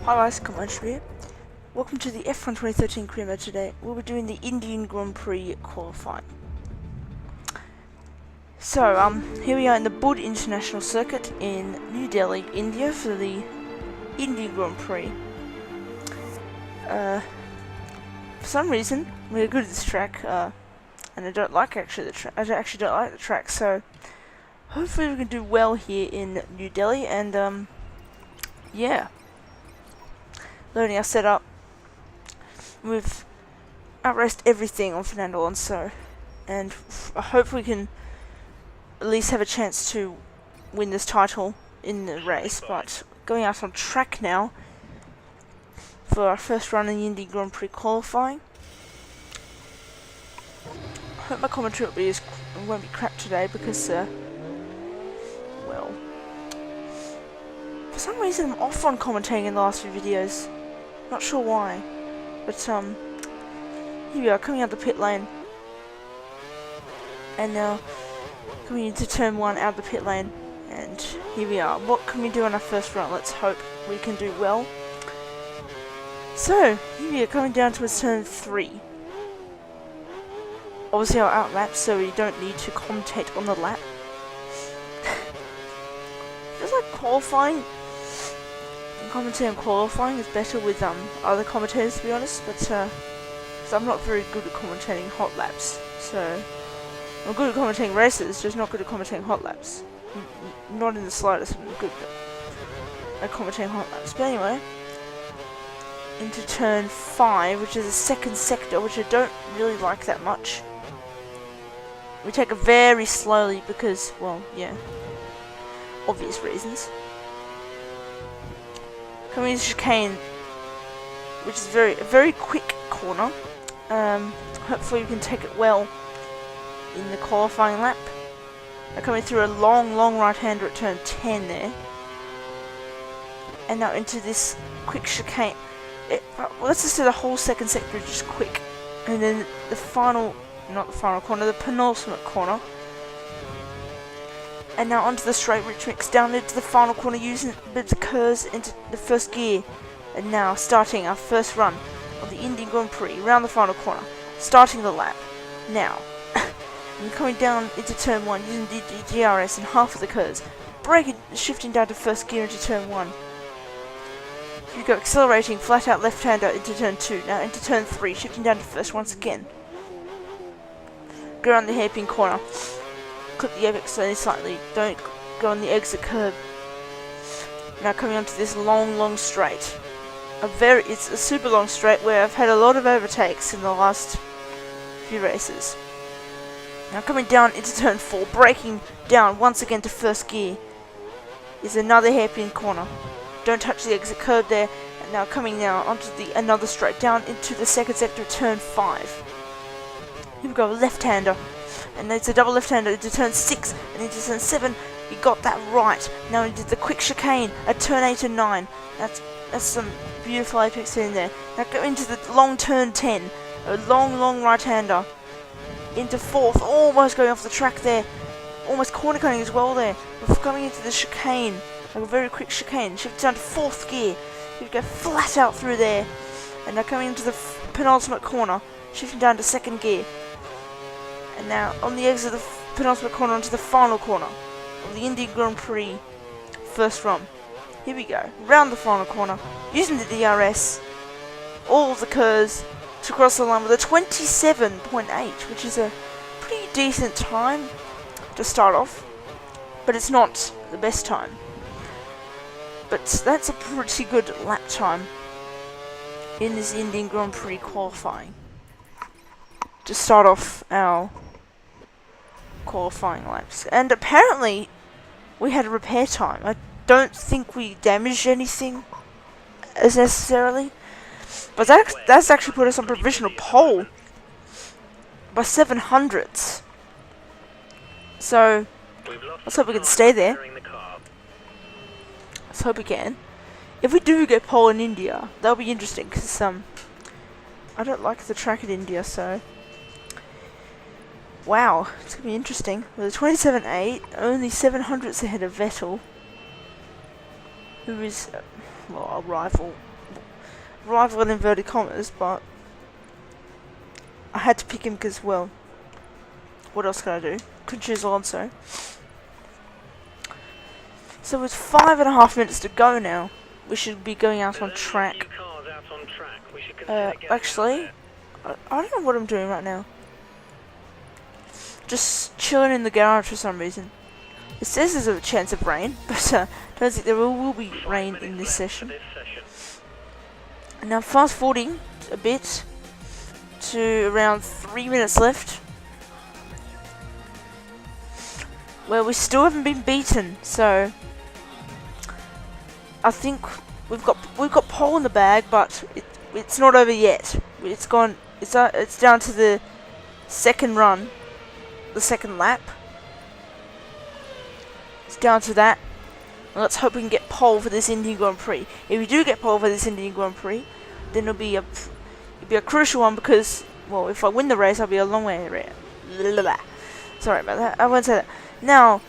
Hi guys, CombinedYoutuber here. Welcome to the F1 2013 career mode. Today we'll be doing the Indian Grand Prix qualifying. So, here we are in the Buddh International Circuit in New Delhi, India for the Indian Grand Prix. For some reason, I'm really good at this track, and I don't like the track, so hopefully we can do well here in New Delhi, and yeah. Learning our setup. We've outraced everything on Fernando Alonso, and I hope we can at least have a chance to win this title in the race. But going out on track now for our first run in the Indy Grand Prix qualifying. I hope my commentary won't be crap today because, well, for some reason I'm off on commentating in the last few videos. Not sure why, but here we are coming out the pit lane, and now coming into turn 1 out of the pit lane, and here we are. What can we do on our first run? Let's hope we can do well. So here we are coming down towards turn 3. Obviously I'll outlap, so we don't need to commentate on the lap. Feels like qualifying. Commentating on qualifying is better with other commentators, to be honest, but because I'm not very good at commentating hot laps, so I'm good at commentating races, just not good at commentating hot laps. Not in the slightest. I'm good at commentating hot laps. But anyway, into turn 5, which is a second sector, which I don't really like that much. We take it very slowly because, well, yeah, obvious reasons. Coming into chicane, which is a very quick corner. Hopefully we can take it well in the qualifying lap. We're coming through a long right-hander at turn 10 there, and now into this quick chicane. Well, let's just do the whole second sector just quick, and then the final, not the final corner, the penultimate corner. And now onto the straight, which mix down into the final corner using a bit of curves into the first gear. And now starting our first run of the Indian Grand Prix around the final corner, starting the lap. Now, we're coming down into turn 1 using the DRS and half of the curves, braking, shifting down to first gear into turn 1. Here we go, accelerating flat out left-hander into turn 2. Now into turn 3, shifting down to first once again. Go around the hairpin corner. Clip the apex slightly, don't go on the exit curb. Now coming onto this long straight. It's a super long straight where I've had a lot of overtakes in the last few races. Now coming down into turn 4, braking down once again to first gear, is another hairpin corner. Don't touch the exit curb there. And now coming onto another straight down into the second sector of turn 5. Here we go, left-hander. And it's a double left-hander into turn 6 and into turn 7. We got that right. Now we did the quick chicane at turn 8 and 9. That's some beautiful apex in there. Now go into the long turn 10. A long right-hander into 4th. Almost going off the track there. Almost corner cutting as well there. We're coming into the chicane. Like a very quick chicane. Shift down to 4th gear. You go flat out through there. And now coming into the penultimate corner. Shifting down to 2nd gear. And now on the exit of the penultimate corner onto the final corner of the Indian Grand Prix first run. Here we go, round the final corner, using the DRS, all of the curves to cross the line with a 27.8, which is a pretty decent time to start off, but it's not the best time. But that's a pretty good lap time in this Indian Grand Prix qualifying. To start off our qualifying laps, and apparently we had a repair time. I don't think we damaged anything as necessarily, but that's actually put us on provisional pole by 700ths. So let's hope we can stay there. Let's hope we can. If we do get pole in India, that'll be interesting because I don't like the track in India, so. Wow, it's going to be interesting. With a 27.8, only 700ths ahead of Vettel, who is, well, a rival rival in inverted commas, but I had to pick him because, well, what else could I do? Couldn't choose Alonso. So with 5.5 minutes to go now, we should be going out on track. Actually, I don't know what I'm doing right now. Just chilling in the garage for some reason. It says there's a chance of rain, but don't think there will be rain in this session. And now fast forwarding a bit to around 3 minutes left, where we still haven't been beaten. So I think we've got pole in the bag, but it's not over yet. It's gone. It's down to the second run, the second lap. It's down to that. And let's hope we can get pole for this Indian Grand Prix. If we do get pole for this Indian Grand Prix, then it'll be a crucial one because, well, if I win the race, I'll be a long way ahead. Sorry about that. I won't say that. Now,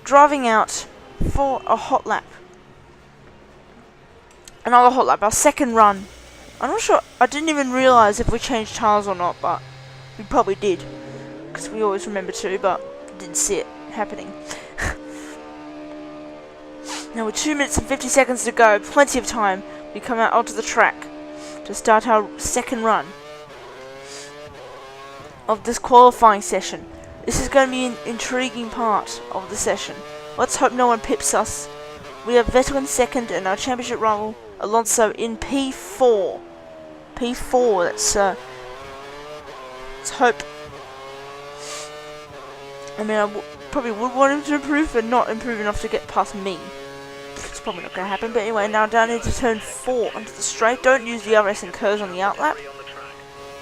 driving out for a hot lap. Another hot lap, our second run. I'm not sure, I didn't even realise if we changed tires or not, but we probably did. Because we always remember to, but didn't see it happening. Now with 2 minutes and 50 seconds to go, plenty of time, we come out onto the track to start our second run of this qualifying session. This is going to be an intriguing part of the session. Let's hope no one pips us. We have Vettel in second and our championship rival Alonso in P4. P4, let's hope. I mean, I probably would want him to improve, but not improve enough to get past me. It's probably not going to happen, but anyway, now down into turn 4 onto the straight. Don't use the RS and curves on the outlap,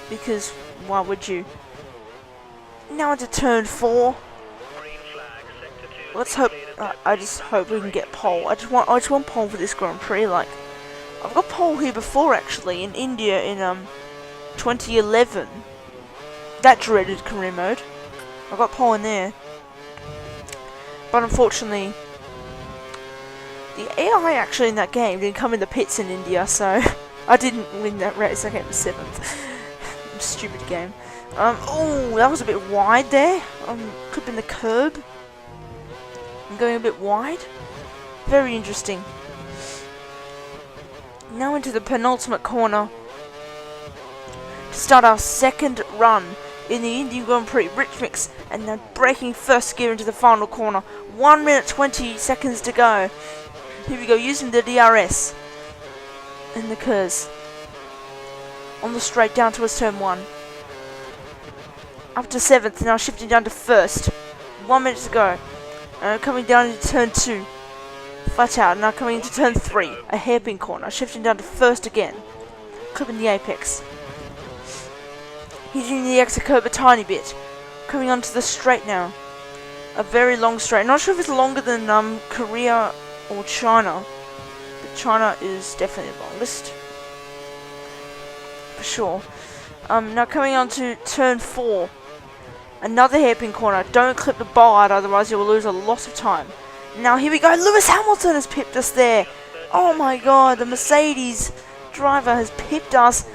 because why would you? Now into turn 4. Let's hope. I just hope we can get pole. I just want pole for this Grand Prix. Like, I've got pole here before actually in India in 2011. That dreaded career mode. I got pole in there, but unfortunately, the AI actually in that game didn't come in the pits in India, so I didn't win that race. I came 7th. Stupid game. Oh, that was a bit wide there. Could have been the curb. I'm going a bit wide. Very interesting. Now into the penultimate corner to start our second run in the Indian Grand Prix. Rich mix, and then braking first gear into the final corner. 1 minute 20 seconds to go. Here we go, using the DRS and the curves on the straight down towards turn 1. Up to 7th, now shifting down to 1st. 1 minute to go. Coming down into turn 2. Flat out, now coming into turn 3. A hairpin corner, shifting down to 1st again. Clipping the apex. Hitting the exit curb a tiny bit. Coming onto the straight now. A very long straight. Not sure if it's longer than Korea or China. But China is definitely the longest. For sure. Now coming on to turn 4. Another hairpin corner. Don't clip the bowl out, otherwise you will lose a lot of time. Now here we go. Lewis Hamilton has pipped us there. Oh my god, the Mercedes driver has pipped us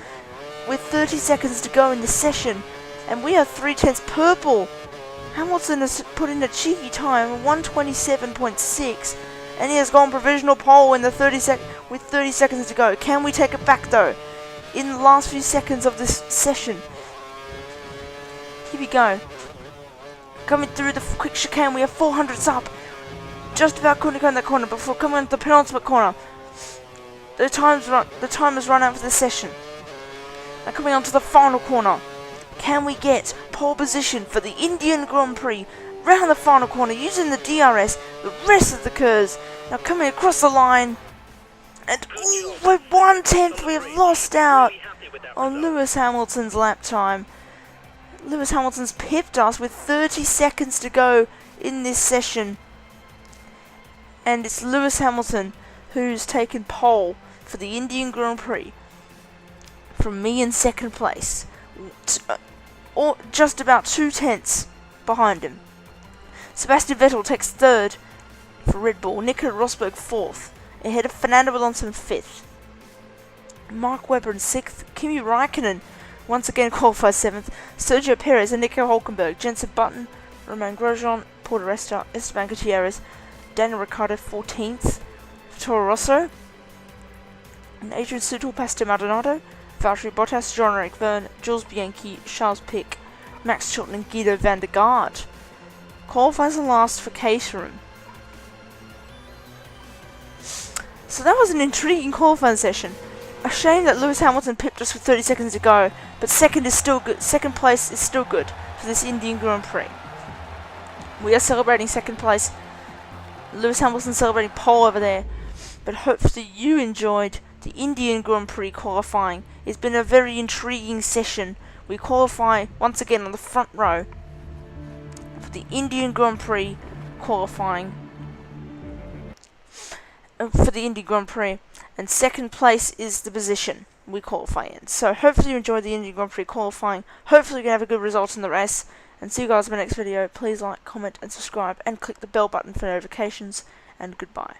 with 30 seconds to go in the session. And we are 3/10 purple. Hamilton has put in a cheeky time, 1:27.6. And he has gone provisional pole in the with 30 seconds to go. Can we take it back though? In the last few seconds of this session. Here we go. Coming through the quick chicane, we have 400s up. Just about couldn't go in that corner before coming into the penultimate corner. The time has run out for this session. Now coming on to the final corner. Can we get pole position for the Indian Grand Prix? Round the final corner using the DRS, the rest of the curves. Now coming across the line. And ooh, by 1/10 we have lost out on Lewis Hamilton's lap time. Lewis Hamilton's pipped us with 30 seconds to go in this session. And it's Lewis Hamilton who's taken pole for the Indian Grand Prix. From me in second place. Or just about 2/10 behind him. Sebastian Vettel takes 3rd for Red Bull. Nico Rosberg 4th. Ahead of Fernando Alonso in 5th. Mark Webber in 6th. Kimi Raikkonen once again qualifies 7th. Sergio Perez and Nico Hulkenberg. Jensen Button, Romain Grosjean, Paul di Resta, Esteban Gutierrez, Daniel Ricciardo 14th. Toro Rosso. And Adrian Sutil, Pastor Maldonado, Valtteri Bottas, Jean-Eric Verne, Jules Bianchi, Charles Pic, Max Chilton and Guido van der Garde. Qualifies the last for Caterham. So that was an intriguing qualifying session. A shame that Lewis Hamilton pipped us with 30 seconds to go, but second is still good. Second place is still good for this Indian Grand Prix. We are celebrating second place. Lewis Hamilton celebrating pole over there. But hopefully you enjoyed the Indian Grand Prix qualifying. It's been a very intriguing session. We qualify once again on the front row for the Indian Grand Prix qualifying. For the Indian Grand Prix, and second place is the position we qualify in. So hopefully you enjoyed the Indian Grand Prix qualifying. Hopefully you can have a good result in the race, and see you guys in my next video. Please like, comment and subscribe, and click the bell button for notifications, and goodbye.